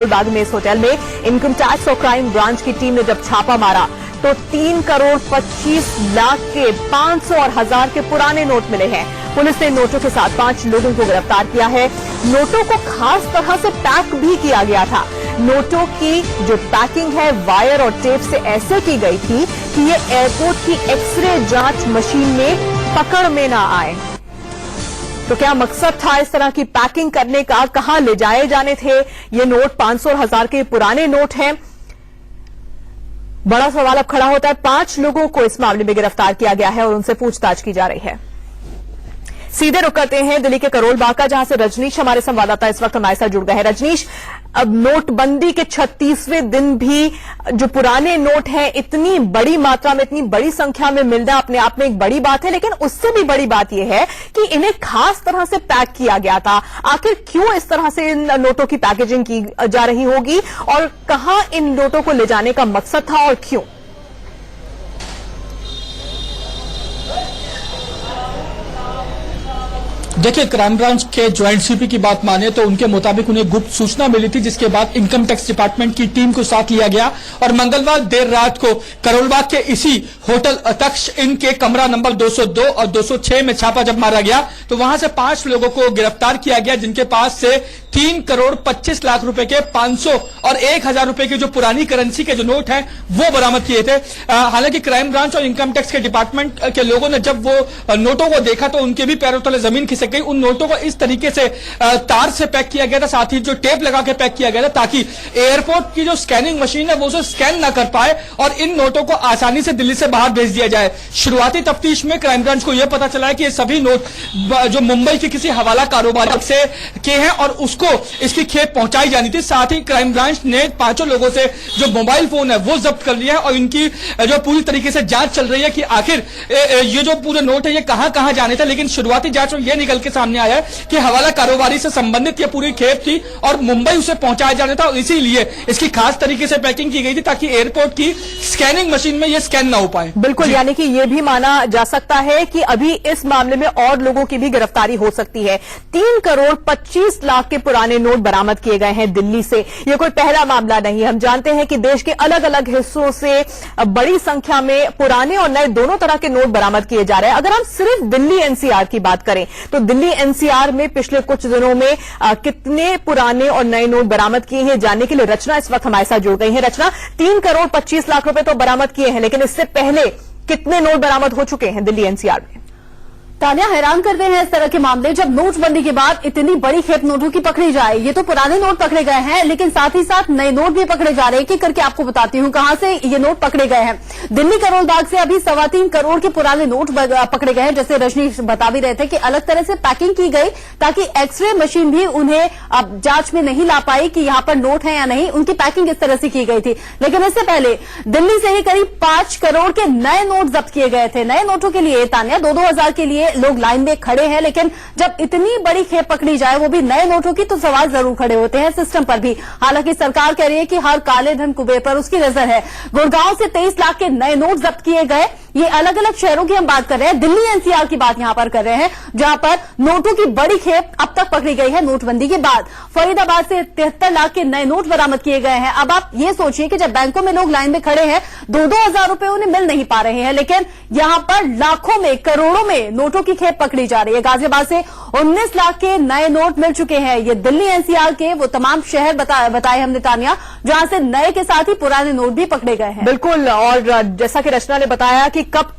बाग में इस होटल में इनकम टैक्स और क्राइम ब्रांच की टीम ने जब छापा मारा तो 3 करोड़ 25 लाख के 500 और 1000 के पुराने नोट मिले हैं। पुलिस ने नोटों के साथ 5 लोगों को गिरफ्तार किया है। नोटों को खास तरह से पैक भी किया गया था। नोटों की जो पैकिंग है वायर और टेप से ऐसे की गई थी कि ये एयरपोर्ट की एक्सरे जांच मशीन में पकड़ में ना आए। तो क्या मकसद था इस तरह की पैकिंग करने का? कहां ले जाए जाने थे ये नोट? 500 और 1000 के पुराने नोट हैं। बड़ा सवाल अब खड़ा होता है। 5 लोगों को इस मामले में गिरफ्तार किया गया है और उनसे पूछताछ की जा रही है। सीधे रुक करते हैं दिल्ली के करोल बाग का, जहां से रजनीश हमारे संवाददाता इस वक्त हमारे साथ जुड़ गए हैं। रजनीश, अब नोटबंदी के 36वें दिन भी जो पुराने नोट हैं इतनी बड़ी मात्रा में, इतनी बड़ी संख्या में मिलना अपने आप में एक बड़ी बात है, लेकिन उससे भी बड़ी बात यह है कि इन्हें खास तरह से पैक किया गया था। आखिर क्यों इस तरह से इन नोटों की पैकेजिंग की जा रही होगी और कहां इन नोटों को ले जाने का मकसद था और क्यों? देखिए, क्राइम ब्रांच के ज्वाइंट सीपी की बात माने तो उनके मुताबिक उन्हें गुप्त सूचना मिली थी, जिसके बाद इनकम टैक्स डिपार्टमेंट की टीम को साथ लिया गया और मंगलवार देर रात को करोलबाग के इसी होटल तक्ष इन के कमरा नंबर 202 और 206 में छापा जब मारा गया तो वहां से 5 लोगों को गिरफ्तार किया गया, जिनके पास से 3 करोड़ 25 लाख रुपए के 500 और 1000 रुपए की जो पुरानी करेंसी के जो नोट हैं वो बरामद किए थे। हालांकि क्राइम ब्रांच और इनकम टैक्स के डिपार्टमेंट के लोगों ने जब वो नोटों को देखा तो उनके भी पैरों तले जमीन खिसक गई। उन नोटों को इस तरीके से तार से पैक किया गया था, साथ ही जो टेप लगा के पैक किया गया था ताकि एयरपोर्ट की जो स्कैनिंग मशीन है वो उसे स्कैन ना कर पाए और इन नोटों को आसानी से दिल्ली से बाहर भेज दिया जाए। शुरुआती तफ्तीश में क्राइम ब्रांच को यह पता चला है कि ये सभी नोट जो मुंबई के किसी हवाला कारोबार से के हैं और उसको इसकी खेप पहुंचाई जानी थी। साथ ही क्राइम ब्रांच ने 5 लोगों से जो मोबाइल फोन है वो जब्त कर लिया है और इनकी जो पूरी तरीके से जांच चल रही है कि आखिर ये जो पूरे नोट है ये कहां कहां जाने थे। लेकिन शुरुआती जांच में यह निकल के सामने आया है कि हवाला कारोबारी से संबंधित ये पूरी खेप थी और मुंबई उसे पहुंचाया जाना था और इसीलिए इसकी खास तरीके से पैकिंग की गई थी ताकि एयरपोर्ट की स्कैनिंग मशीन में ये स्कैन ना हो पाए। बिल्कुल, यानी कि ये भी माना जा सकता है कि अभी इस मामले में और लोगों की भी गिरफ्तारी हो सकती है। 3 करोड़ 25 लाख के पुराने नोट बरामद किए गए हैं दिल्ली से। ये कोई पहला मामला नहीं। हम जानते हैं कि देश के अलग अलग हिस्सों से बड़ी संख्या में पुराने और नए दोनों तरह के नोट बरामद किए जा रहे हैं। अगर हम सिर्फ दिल्ली एनसीआर की बात करें तो दिल्ली एनसीआर में पिछले कुछ दिनों में कितने पुराने और नए नोट बरामद किए हैं जानने के लिए रचना इस वक्त हमारे साथ जुड़ गई है। रचना, 3 करोड़ 25 लाख रुपए तो बरामद किए हैं, लेकिन इससे पहले कितने नोट बरामद हो चुके हैं दिल्ली एनसीआर में? तानिया, हैरान करते हैं इस तरह के मामले जब नोटबंदी के बाद इतनी बड़ी खेप नोटों की पकड़ी जाए। ये तो पुराने नोट पकड़े गए हैं, लेकिन साथ ही साथ नए नोट भी पकड़े जा रहे हैं। कि करके आपको बताती हूँ कहां से ये नोट पकड़े गए हैं। दिल्ली करोल बाग से अभी 3.25 करोड़ के पुराने नोट पकड़े गए हैं। जैसे रजनीश बता भी रहे थे कि अलग तरह से पैकिंग की गई ताकि एक्सरे मशीन भी उन्हें अब जांच में नहीं ला पाई कि यहां पर नोट है या नहीं। उनकी पैकिंग इस तरह से की गई थी। लेकिन इससे पहले दिल्ली से ही करीब 5 करोड़ के नए नोट जब्त किए गए थे। नए नोटों के लिए तानिया 2-2 हजार के लिए लोग लाइन में खड़े हैं, लेकिन जब इतनी बड़ी खेप पकड़ी जाए वो भी नए नोटों की, तो सवाल जरूर खड़े होते हैं सिस्टम पर भी। हालांकि सरकार कह रही है कि हर काले धन कुबेर पर उसकी नजर है। गुड़गांव से 23 लाख के नए नोट जब्त किए गए। ये अलग अलग शहरों की हम बात कर रहे हैं, दिल्ली एनसीआर की बात यहां पर कर रहे हैं, जहां पर नोटों की बड़ी खेप अब तक पकड़ी गई है नोटबंदी के बाद। फरीदाबाद से 73 लाख के नए नोट बरामद किए गए हैं। अब आप ये सोचिए कि जब बैंकों में लोग लाइन में खड़े हैं, 2-2 हजार रुपए उन्हें मिल नहीं पा रहे हैं, लेकिन यहां पर लाखों में, करोड़ों में नोटों की खेप पकड़ी जा रही है। गाजियाबाद से 19 लाख के नए नोट मिल चुके हैं। ये दिल्ली एनसीआर के वो तमाम शहर बताए हमने तानिया, जहां से नए के साथ ही पुराने नोट भी पकड़े गए हैं। बिल्कुल, और जैसा कि रचना ने बताया कि कब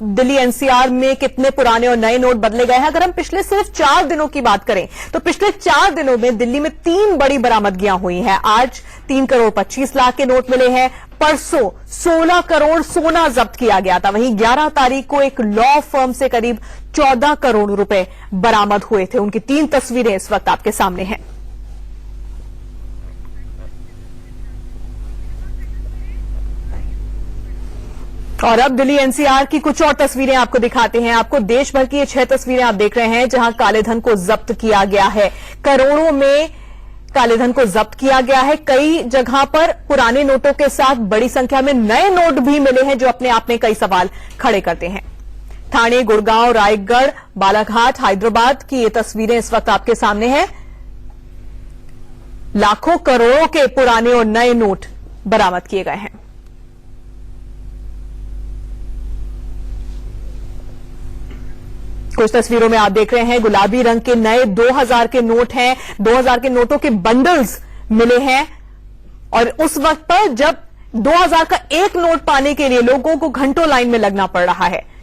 दिल्ली एनसीआर में कितने पुराने और नए नोट बदले गए हैं। अगर हम पिछले सिर्फ 4 दिनों की बात करें तो पिछले 4 दिनों में दिल्ली में 3 बड़ी बरामदगियां हुई हैं। आज 3 करोड़ 25 लाख के नोट मिले हैं। परसों 16 करोड़ सोना जब्त किया गया था। वहीं 11 तारीख को एक लॉ फर्म से करीब 14 करोड़ रुपए बरामद हुए थे। उनकी 3 तस्वीरें इस वक्त आपके सामने हैं। और अब दिल्ली एनसीआर की कुछ और तस्वीरें आपको दिखाते हैं। आपको देश भर की ये 6 तस्वीरें आप देख रहे हैं जहां काले धन को जब्त किया गया है। करोड़ों में काले धन को जब्त किया गया है। कई जगह पर पुराने नोटों के साथ बड़ी संख्या में नए नोट भी मिले हैं, जो अपने आप में कई सवाल खड़े करते हैं। ठाणे, गुड़गांव, रायगढ़, बालाघाट, हैदराबाद की ये तस्वीरें इस वक्त आपके सामने हैं। लाखों करोड़ों के पुराने और नए नोट बरामद किए गए हैं। कुछ तस्वीरों में आप देख रहे हैं गुलाबी रंग के नए 2000 के नोट हैं। 2000 के नोटों के बंडल्स मिले हैं और उस वक्त पर जब 2000 का एक नोट पाने के लिए लोगों को घंटों लाइन में लगना पड़ रहा है।